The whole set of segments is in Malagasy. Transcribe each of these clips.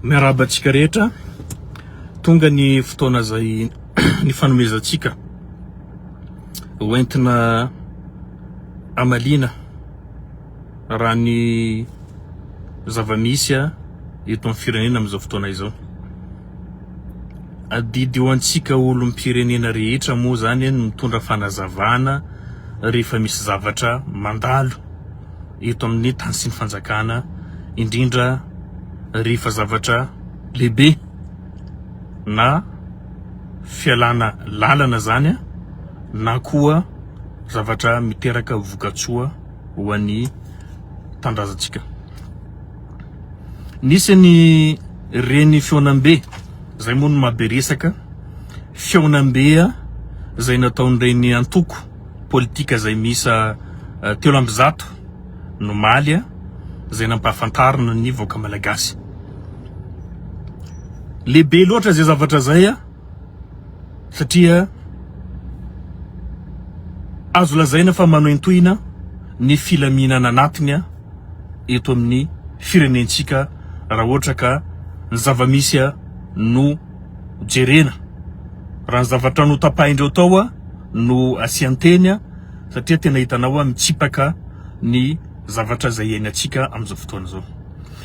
Miarabantsika rehetra tonga ny fotoana zay ny fanomezantsika hoentina amalina raha ny zavamisy eto amin'ny firenena amin'izao fotoana izao. Adidy ho antsika olom-pirenena rehetra moa zany ny mitondra fanazavana rehefa misy zavatra mandalo eto amin'ny tany sy ny fanjakana, indrindra rehefa zavatra lehibe na fialana lalana zany na koa zavatra miteraka vokatsoa ho an'ny tandrazantsika. Nisy ny reny feonambe zay moa no mahaberesaka feonambe zay nataon'ireny antoko politika zay misa 300 no maly zay nampahafantarina ny vahoaka malagasy. Lehibe loatra zay zavatra zay satria azo lazaina fa manoentoina ny filaminana anatiny eto amin'ny firenentsika raha ohatra ka ny zavamisy no jerena, raha ny zavatra no tapahindreo tao no asianteny satria tena hitanao mitsipaka ny zavatra zay iainantsika amin'izao fotoana zao.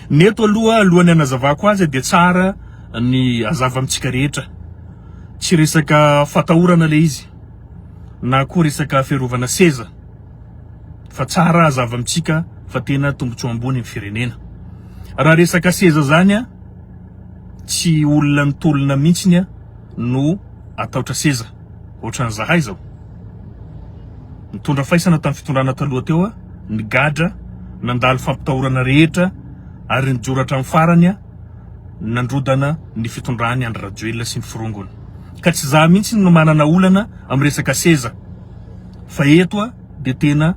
Neto alohany anazavako azy dia tsara ny azava amintsika rehetra, tsy resaka fatahorana le izy na koa resaka fiarovana seza, fa tsara azava amintsika fa tena tombotsoa ambony ny firenena. Raha resaka seza zany tsy olona nitolona mihitsy no ataotra seza, ohatran' zahay zao nitondra faisana tamin'ny fitondrana taloha teo, ny gadra nandalo fampitahorana rehetra ary nijoratra amin'ny farany nandrodana ny fitondrany Andry Rajoelina sy ny firongony, ka tsy za mihitsy no manana olana amin'ny resaka seza, fa eto dia tena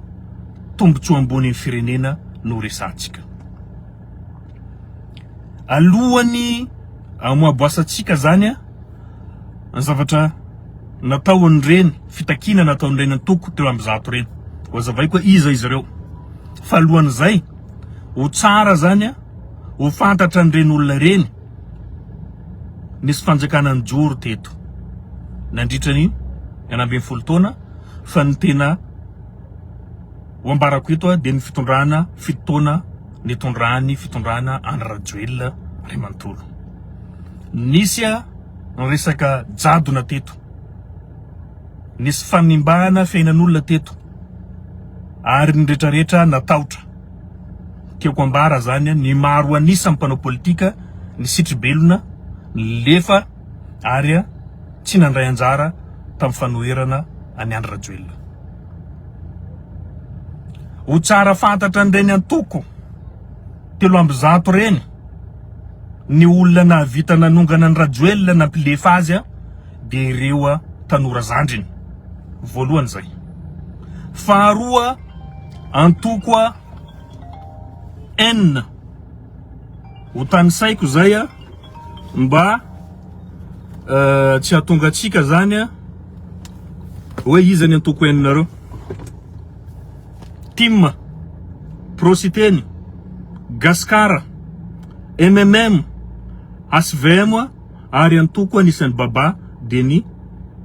tombotsoa ambony ny firenena no resantsika. Alohany amoaboasantsika zany ny zavatra nataon'ireny fitakina nataon'ireny antoko 300 reny, hazavay koa izy ireo. Fa alohan'izay ho tsara zany ho fantatra an'ireny olona reny nisy fanjakana ny joro teto nandritra ny 80 taona, fa ny tena ho ambarako eto dia ny fitondrana fitoana nitondrany fitondrana Andry Rajoelina ray manontolo. Nisy ny resaka jadona teto, nisy fanimbahana fiainan'olona teto, ary ny rehetrarehetra nataotra. Tiako ambara zany ny maro anisa mpanao politika ny sitribelona lefa ary tsy nandray anjara tamin'ny fanoherana any Andry Rajoelina. Ho tsara fantatra an'ireny antoko 300 reny ny olona nahavita nanongana ny Rajoelina nampilefa azy dia ireo tanora zandriny. Voalohany zay. Faharoa antoko N ho tany saiko zay mba tsy hahatonga atsika zany hoe iza ny antoko N nareo: Tim, Prositeny, Gaskara, MMM, SVM ary antoko anisan'ny baba dia ny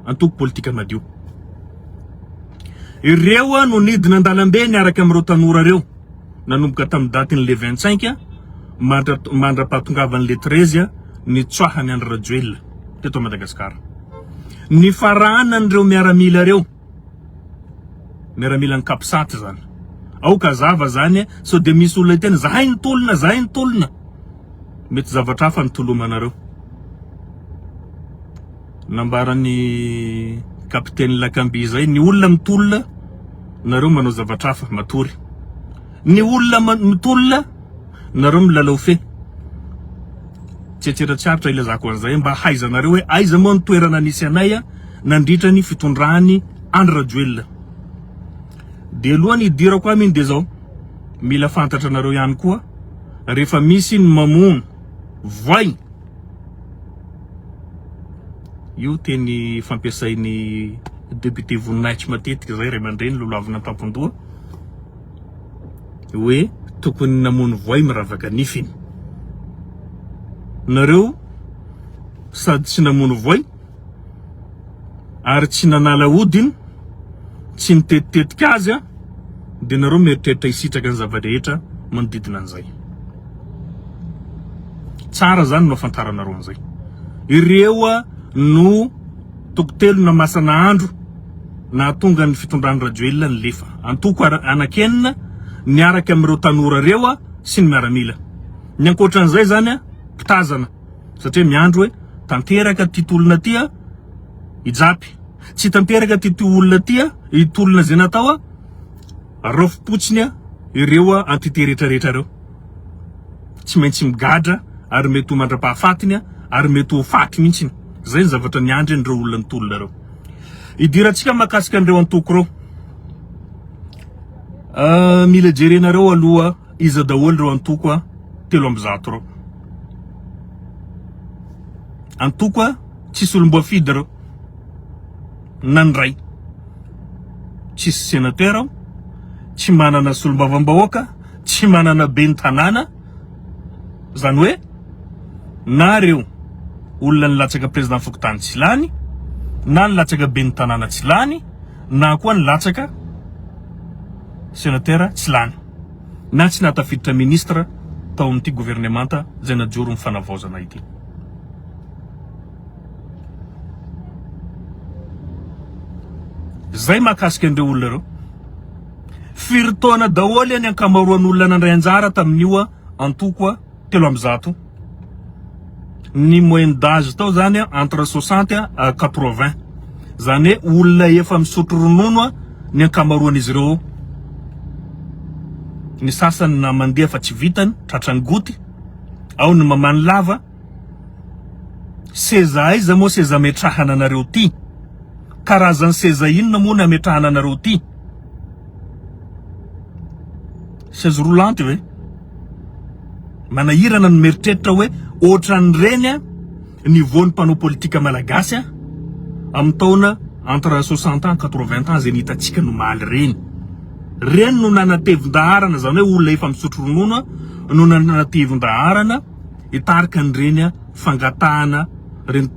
antoko politika madio. Ireo no nidina andalambe niaraka amin'ireo tanora reo nanomboka tamin'ny datiny le 25 mandra-pahatongavan'ny le 13 ny tsoahany Andry Rajoelina teto a Madagasikara. Ny faranan'ireo miaramila reo, miaramila ny Kapsaty zany, aoka zava zany so dia misy olona tena zahay nitolona, mety zavatra hafa nitolomanareo. Nambaran'ny kapiteny Lakamby zay, ny olona mitolona nareo manao zavatra hafa matory, ny olona mitolona nareo milalao fe. Tsetseratsiaritra ilazako an'izay mba haizanareo hoe aiza moa ny toerana nisy anay nandritra ny fitondrany Andry Rajoelina. Dia alohany hidirako aminy dia zao mila fantatra nareo ihany koa rehefa misy ny mamono voay, io teny fampiasain'ny député voninahitra matetika zay ray aman-dreny loloavina tampon-doha hoe tokony namono voay miravaka nifiny. nareo sady tsy namono voay ary tsy nanala odiny tsy nitetitetika azy dia nareo mieritreritra hisitraka ny zava-drehetra manodidina an'izay. Tsara zany no afantaranareo an'izay. Ireo no tokotelo na masana andro na tonga ny fitondran'ny Rajoelina ny lefa. Antoko anakenina niaraka amin'ireo tanora reo sy ny miaramila. Ny ankoatran'izay zany pitazana satria miandro hoe tanteraka ty tolona ty ijapy, tsy tanteraka ty olona ty itolona zay natao raofo-potsiny ireo entité rehetrarehetra reo. Tsy maintsy migadra ary mety ho mandra-pahafatiny ary mety ho faty mihitsy. Zay ny zavatra niandry an'ireo olona nitolona reo. Idirantsika mahakasika an'ireo antoko reo. Mila jerenareo aloha iza daholo reo antoko 300 reo. Antoko tsisy olom-boafidy reo. Nandray. Tsisy sénateur, tsy manana solombavam-bahoaka, tsy manana ben'ny tanàna. Zany hoe na reo olona nilatsaka président Fokontany tsy lany, na nilatsaka ben'ny tanàna tsy lany, na koa nilatsaka sénateur tsy lany, na tsy natafiditra ministre tao amin'ity gouvernementa zay najoro mifanavaozana ity. Zay mahakasika an'ireo olona reo. Firy-taona daholo ny ankamaroan'olona nandray anjara tamin'io antoko 300. Ny moyenne d'âge tao zany entre 60 à 80. Zany hoe olona efa misotro ronono ny ankamaroan'izy ireo. Ny sasany na mandeha fa tsy vitany tratran'ny goty, ao ny mamany lava. Seza aiza moa seza metrahana anareo ty? Karazany seza inona moa na metrahana anareo ty? Chaise roulante hoe manahirana ny meritreritra hoe ohatran'ireny niveau ny mpanao politika malagasy amin'ny taona entre 60 ans 80 ans zay nitatsika nomaly reny. Reny no nanatevin-daharana, zany hoe olona efa misotro ronono no nanatevin-daharana hitarika an'ireny fangatahana reny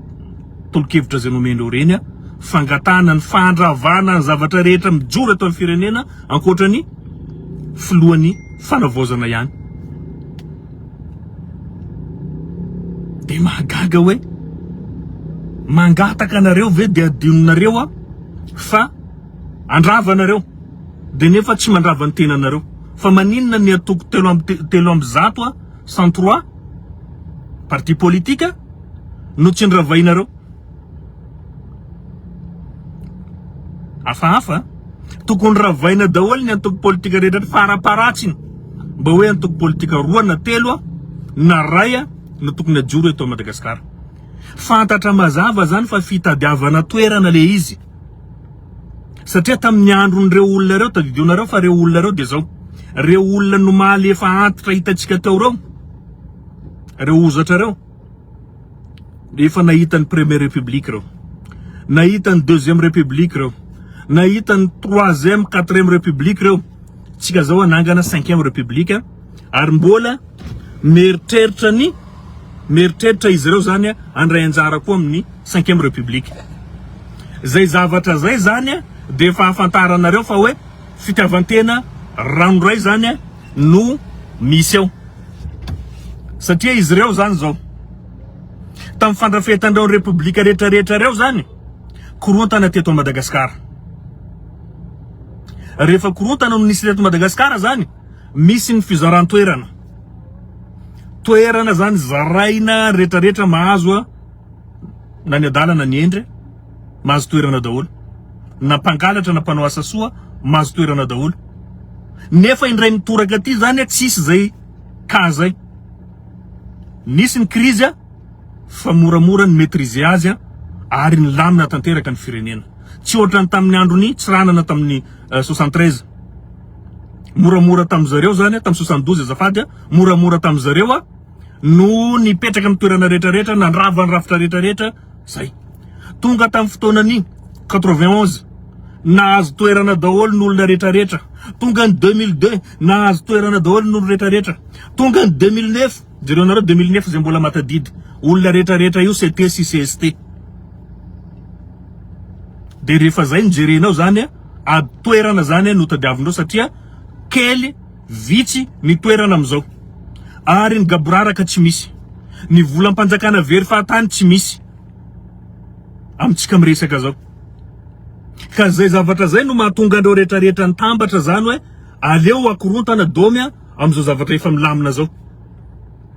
tolokevitra zay nomendreo reny, fangatahana ny fandravana ny zavatra rehetra mijoro eto amin'ny firenena ankoatrany filohan'ny fanavaozana ihany. Dia mahagaga hoe mangataka anareo ve dia adinonareo fa andravanareo dia nefa tsy mandrava ny tenanareo. Fa maninona ny atoko 300 103 parti politika no tsy niravainareo? Hafahafa tokony ravaina daholo ny antoko politika rehetra faraparatsiny mba hoe antoko politika 2 na 3 na ray no tokony ajoro eto Madagasikara. Fantatra mazava zany fa fitadiavana toerana le izy. Satria tamin'ny andron'ireo olona reo tadidionareo fa reo olona reo dia zao. Reo olona nomaly efa antitra hitantsika teo reo. Reo ozatra reo. Efa nahita ny Première République reo. Nahita ny Deuxième République reo. Nahita ny 3e 4e République reo. Tsika zao anangana 5e République ary mbola meritreritra izy reo zany andray anjara koa amin'ny 5e République. Zay zavatra zay zany dia efa afantaranareo fa hoe fitiavantena ranoray zany no misy eo. Satria izy reo zany zao tamin'ny fandrafetan-dreo République rehetrarehetra reo zany korontana teto Madagasikara. Rehefa korontana no nisy teto Madagasikara zany misy ny fizaran-toerana. Toerana zany zaraina rehetrarehetra mahazo na ny adalana ny endre mahazo toerana daholo, na mpangalatra na mpanao asa soa mahazo toerana daholo. Nefa indray nitoraka aty zany tsisy zay ka zay. Nisy ny krizy fa moramora ny maîtriser azy ary ny lamina tanteraka ny firenena. Tsy ohatrany tamin'ny androny tsiranana tamin'ny 73. Moramora tamin'zareo zany tamin'ny 72 azafady moramora tamin'zareo no nipetraka amin'ny toerana rehetrarehetra nandrava ny rafitra rehetrarehetra zay. Tonga tamin'ny fotoanany 91 nahazo toerana daholo ny olona rehetrarehetra. Tonga ny 2002 nahazo toerana daholo ny olona rehetrarehetra. Tonga ny jereo nareo 2009 zay mbola matadidy olona rehetrarehetra io CT sy CST. De rehefa zay nijerenao zany a toerana zany no tadiavindreo satria kely vitsy ny toerana amizao ary ny gaboraraka tsy misy, ny volam-panjakana very fahatany tsy misy amitsika miresaka zao. Ka zay zavatra zay no mahatonga andreo rehetrarehetra nitambatra zany hoe aleo akorontana domia amizao zavatra efa milamina zao,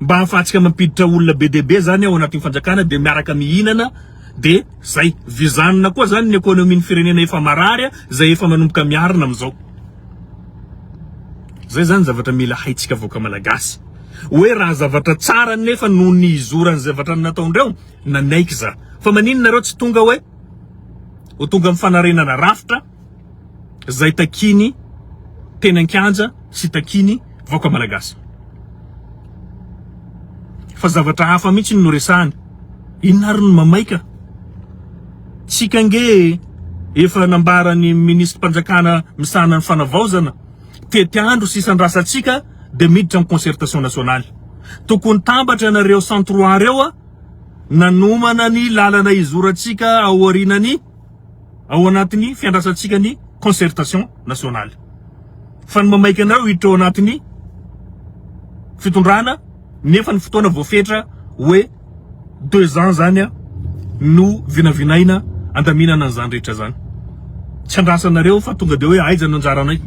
mba hahafatsika mampiditra olona be dia be zany ao anatin'ny fanjakana de miaraka mihinana. De zay vizanina koa zany ny ekonomin'ny firenena efa marary zay efa manomboka miarina amizao. Zay zany zavatra mila haitsika vahoaka malagasy hoe raha zavatra tsara nefa noho ny izorany zavatra nataondreo nanaiky za fa manino nareo tsy tonga hoe ho tonga mifanarenana rafitra zay takiny tena an-kianja sy takiny vahoaka malagasy. Fa zavatra hafa mihitsy no resahany. Inona ary no mamaika? Tsika nge efa nambarany ministra mpanjakana misahana ny fanavaozana tety andro sy isandrasantsika de miditra amin'ny concertation nationale. Tokony tambatra nareo centroir reo nanomana ny lalana izorantsika ao arinany ao anatin'ny fiandrasantsika ny concertation nationale. Fa ny mamaika nareo hiditra ao anatin'ny fitondrana nefa ny fotoana voafetra hoe 2 ans zany no vinavinaina andaminana an'izany rehetra zany. Tsy andrasanareo fa tonga de hoe aiza no anjaranay.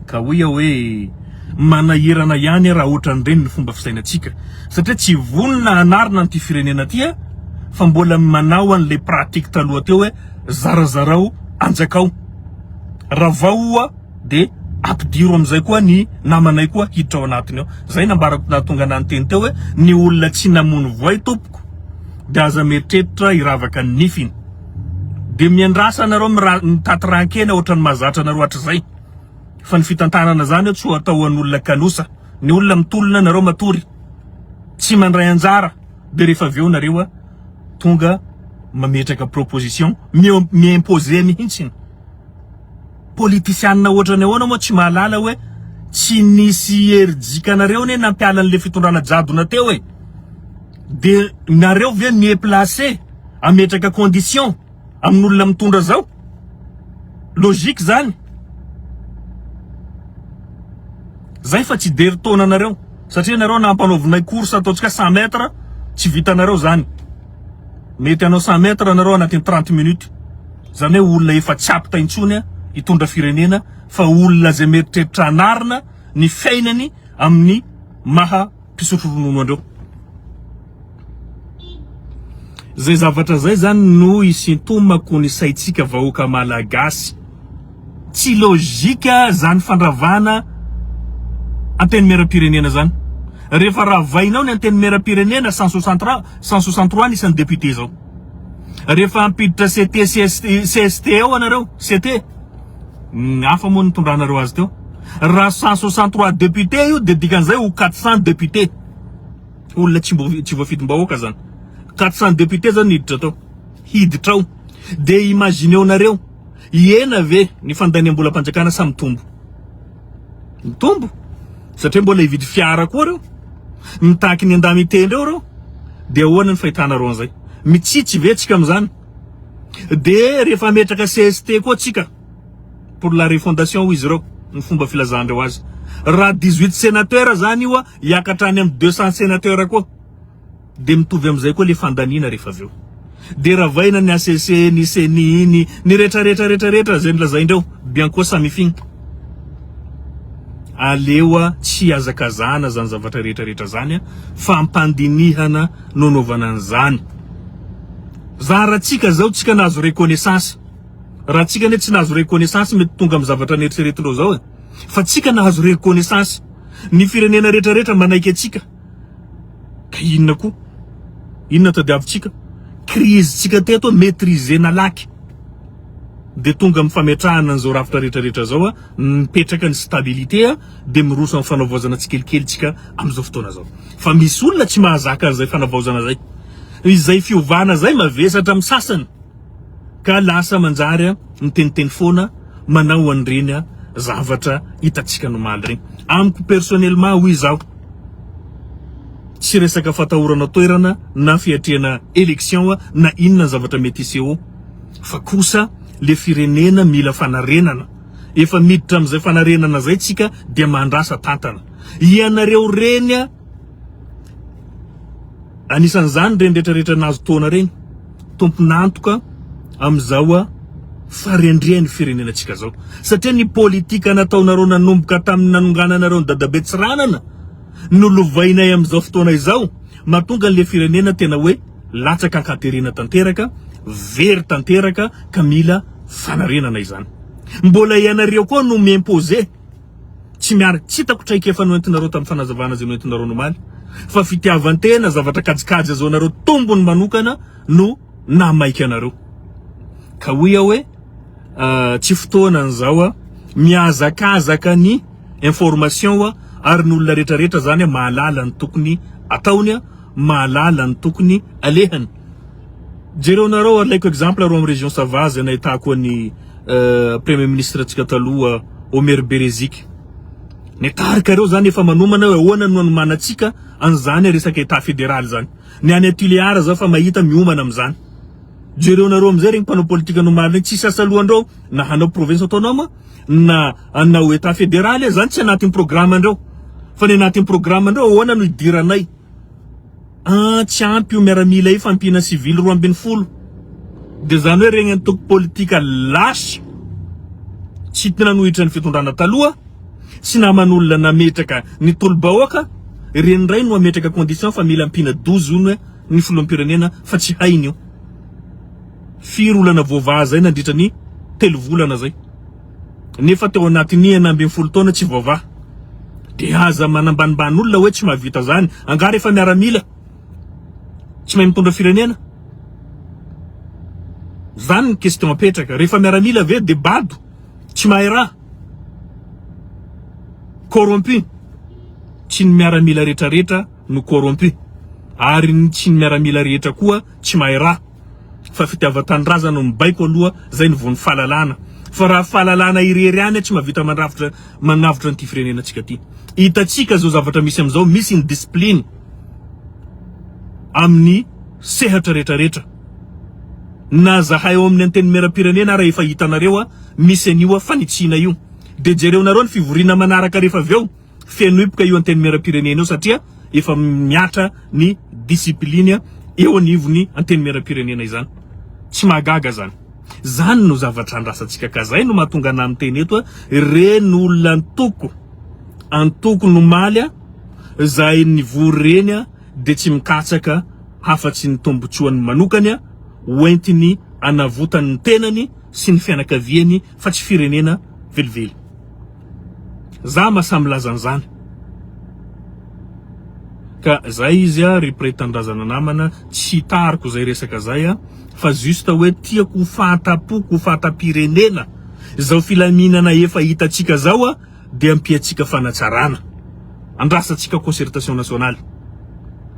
Ka hoia hoe manahirana ihany raha ohatran'ireny ny fomba fisainantsika satria tsy vonona anarina an'ity firenena ty fa mbola manao an'le pratique taloha teo hoe zarazarao anjakao. Raha vao de ampidiro amizay koa ny namanay koa hiditra ao anatiny ao. Zay nambarako nahatonga anany teny teo hoe ny olona tsy namono voay tompoko de aza meritreritra iravaka ny nifiny. De miandrasa nareo mitaty rankena ohatrany mahazatra nareo hatrizay. Fa ny fitantanana zany tsy ho atao an'olona kanosa, ny olona mitolona nareo matory tsy mandray anjara. De rehefa aveo nareo tonga mametraka proposition mi-imposer mihitsy. Politisianina ohatrany ahoana moa tsy mahalala hoe tsy nisy herijikanareo ne nampiala an'le fitondrana jadona teo hoe de nareo ve miéplacer ametraka condition amin'olona mitondra zao. Logique zany. Zay fa tsy dery-taona nareo satria nareo nampanaovinay course ataotsika 100 mètres tsy vitanareo zany. Mety anao 100 mètres nareo anatin'ny 30 minutes. Zany hoe olona efa tsy apta intsony hitondra firenena fa olona zay meritreritra anarina ny fiainany amin'ny maha mpisotro ronono andreo. Zay zavatra zay zany no isintomako ny saitsika vahoaka malagasy. Tsy logika zany fandravana anteny meram-pirenena zany. Rehefa ravainao ny anteny meram-pirenena 163 nisan'ny député zao. Rehefa ampiditra CT CST ao anareo CT hafa moa nitondranareo azy teo. Raha 163 député io de dikan'izay ho 400 député. Olona tsy voafidim-bahoaka zany. 400 député zany hiditra tao. Hiditra ao. De imagineo nareo iena ve ny fandaniam-bolam-panjakana sa mitombo? Mitombo. Satria mbola hividy fiara koa reo. Mitaky ny andamitendreo reo. De ahoana ny fahitanareo an'izay? Mitsitsy ve tsika am'izany? De rehefa ametraka CST koa tsika pour la refondation ho izy reo ny fomba filazandreo azy. Raha 18 sénateur zany io hiakatrany amin'ny 200 sénateur koa. De mitovy am'izay koa le fandaniana rehefa aveo. De raha vaina ny ACC ny CNI ny rehetra zay nilazaindreo bien koa samifiny. Alewa tsy azakazana zany zavatra rehetra zany fampandinihana nonovana an'izany. Zaratsika zao tsika nahazo reconnaissance. Raha tsika ne tsy nahazo reconnaissance mety tonga amin'ny zavatra neritreretinao zao fa tsika nahazo reconnaissance. Ny firenena rehetra manaiky atsika. Ka inona koa? Inona tadiavintsika? Crise tsika teto maîtriser na laky. De tonga mifametrahana an'izao rafitra rehetra zao mipetraka ny stabilité de miroso amin'ny fanavaozana tsikelikely tsika amin'izao fotoana zao. Fa misy olona tsy mahazaka zay fanavaozana zay. Izay fiovana zay mavesatra amin'ny sasany. Ka lasa manjary miteniteny foana manao an'ireny zavatra hitatsika normaly regny. Amiko personnellement hoy zao tsy resaka fatahorana toerana na fiatrena élection na inona zavatra mety iseho fa kosa le firenena mila fanarenana efa miditra am'izay fanarenana zay tsika dia mandrasa tantana ianareo reny anisan'izany rehetrarehetra nazo taona reny tomponantoka am'izao farendreny firenenantsika zao satria ny politika nataonareo nanomboka tamin'ny nanongananareo ny dadabe tsiranana nolovainay am'izao fotoana izao mahatonga le firenena tena hoe latsaka ankaterina tanteraka very tanteraka ka mila fanarenana izany mbola ianareo koa no miimpose tsy miary tsy hitako traika efa noentinareo tamin'ny fanazavana zay noentinareo nomaly fa fitiavantena zavatra kajikajy zao nareo tombony manokana no namaiky anareo ka hoy aho hoe tsy fotoana an'izao miazakazaka ny information ary ny olona rehetrarehetra zany mahalala ny tokony ataony mahalala ny tokony alehany jereo nareo alaiko exemple aro amin'ny région Savage nahitako ny premier ministre tsika taloha Omer Berezik netarika reo zany efa manomana hoe ahoana no anomanantsika an'izany resaka état fédéral zany ny any Tuléar zao fa mahita miomana am'izany jereo nareo am'izay regny mpanao politika nomaly tsy sasalohandreo na hanao province autonome na anao état fédéral zany tsy anatin'ny programme andreo fa ny anatin'ny programme andreo ahoana no idiranay tsy ampy io miaramila io fampina civil 12 de zany hoe regny antoko politika lasy tsy nanohitra ny fitondrana taloha sy naman'olona nametraka ny tolobahoaka reny ray no ametraka condition fa mila ampina 12 ony ny filoham-pirenena fa tsy hainy io firy olana voavaha zay nandritra ny 3 volana zay nefa teo anatin'ny 9 taona tsy voavaha de aza manambanimbany hoe tsy mahavita zany angary efa miaramila tsy mahay mitondra firenena zany ny question apetraka rehefa miaramila ve de bado tsy mahay raha corrompu tsy ny miaramila rehetrarehetra no corrompu ary tsy ny miaramila rehetra koa tsy mahay raha fa fitiavan-tanindrazana no mibaiko aloha zay ny vony fahalalana fa raha fahalalana irery any tsy mahavita manavitra ny firenena tsika ty hitatsika zao zavatra misy am'izao misy ny discipline amin'ny sehatra rehetrarehetra na zahay eo amin'ny anteny meram-pirenena raha efa hitanareo misy an'io fanitsina io de jereo nareo ny fivoriana manaraka rehefa avy eo fenoipoka io anteny meram-pirenena io satria efa miatra ny discipline eo anivony anteny meram-pirenena izany tsy magaga zany zany no zavatra andrasantsika ka zay no mahatonga na miteny eto reny olona antoko nomaly zay ny vory reny de tsy mikatsaka hafatsy ny tombotsoany manokany hoentiny anavotany ny tenany sy ny fianakaviany fa tsy firenena velively za masamy lazan'izany ka zay izy representant-drazana namana tsy tariko zay resaka zay fa juste hoe tiako fahatapoko fahatapirenena zao filaminana efa hitatsika zao de ampiatsika fanatsarana andrasantsika concertation nationale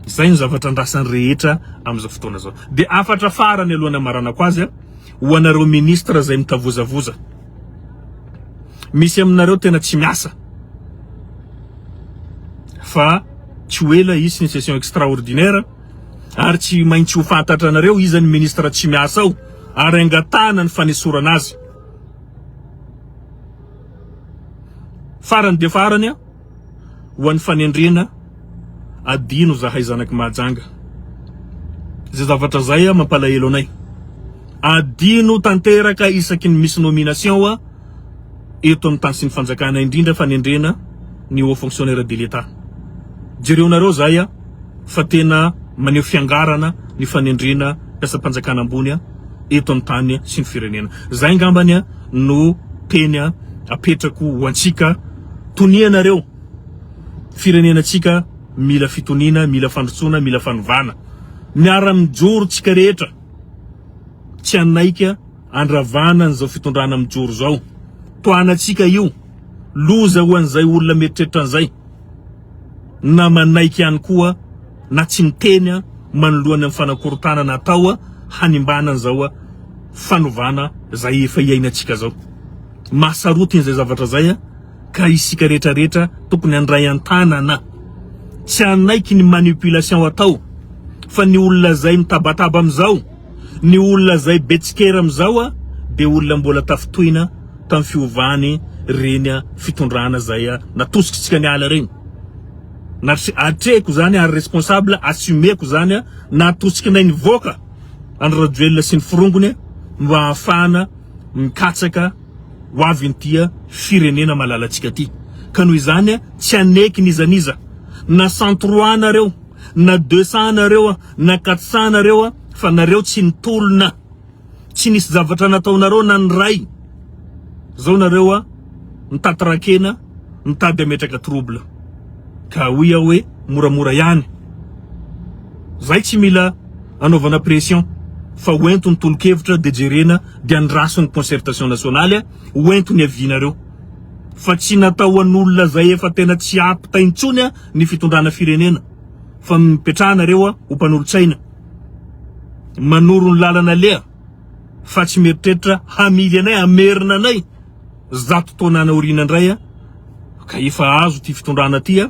zay ny zavatra andrasany rehetra am'izao fotoana zao de afatra farany alohany amaranako azy ho anareo ministre zay mitavozavoza misy aminareo tena tsy miasa fa tsy hoela isy ny session extraordinaire ary tsy maintsy ho fantatra anareo izy ny ministre tsy miasa ao ary angatana ny fanesorana azy farany de farany ho an'ny fanendrena adino zahay zanaky mahajanga zay zavatra zay mampalahelo anay adino tanteraka isaky ny misy nomination eto amin'ny tany sy ny fanjakana indrindra fanendrena ny haut fonctionnaire de l'État jereo nareo zay fa tena maneho fiangarana ny fanendrena mpiasam-panjakana ambony eto amin'ny tany sy ny firenena zay ngambany no teny apetrako ho antsika tonianareo firenenantsika mila fitonina mila fandrotsona mila fanovana miara mijoro tsika rehetra tsy anaika andravana n'izao fitondrana mijoro zao toanatsika io loza ho an'izay olona meritreritra an'izay na manaiky ihany koa na tsy miteny manoloana amin'ny fanakorotana natao hanimbana zao fanovana zay efa iainantsika zao mahasarotiny zay zavatra zay ka isika rehetrarehetra tokony andray an-tanana tsy anaiky ny manipulation atao fa ny olona zay mitabataba amizao, ny olona zay betsikera amizao de olona mbola tafitoina tam fiovany reny fitondrana zay natositsika ny ala regny. Atreko zany ary responsable assumeko zany natosikinay ny voka any Rajoelina sy ny firongony mba ahafana mikatsaka ho avy ntia firenena malalatsika ty. Ka noho izany tsy aneky nizaniza na 103 nareo na 200 nareo na 400 nareo fa nareo tsy nitolona, tsy nisy zavatra nataonareo na ny ray. Zao nareo nitatarakena nitady ametraka trouble. Ka hoia hoe moramora ihany. Zay tsy mila anaovana pression fa hoento ny tolokevitra de jerena de andraso ny concertation nationale hoento ny avinareo. Fa tsy natao an'olona zay efa tena tsy apta intsony ny fitondrana firenena fa mipetrahana ho mpanolotsaina manoro ny lalana lea fa tsy meritreritra hamily anay amerina anay zato taona naorina indray ka efa azo ty fitondrana ty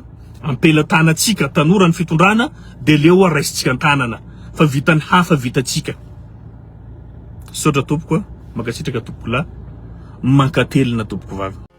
ampelatanantsika tanora ny fitondrana de leo raisitsika an-tanana fa vitany hafa vitatsika. Sotra tompoko makasitraka tompoko lahy mankatelina tompoko vavy.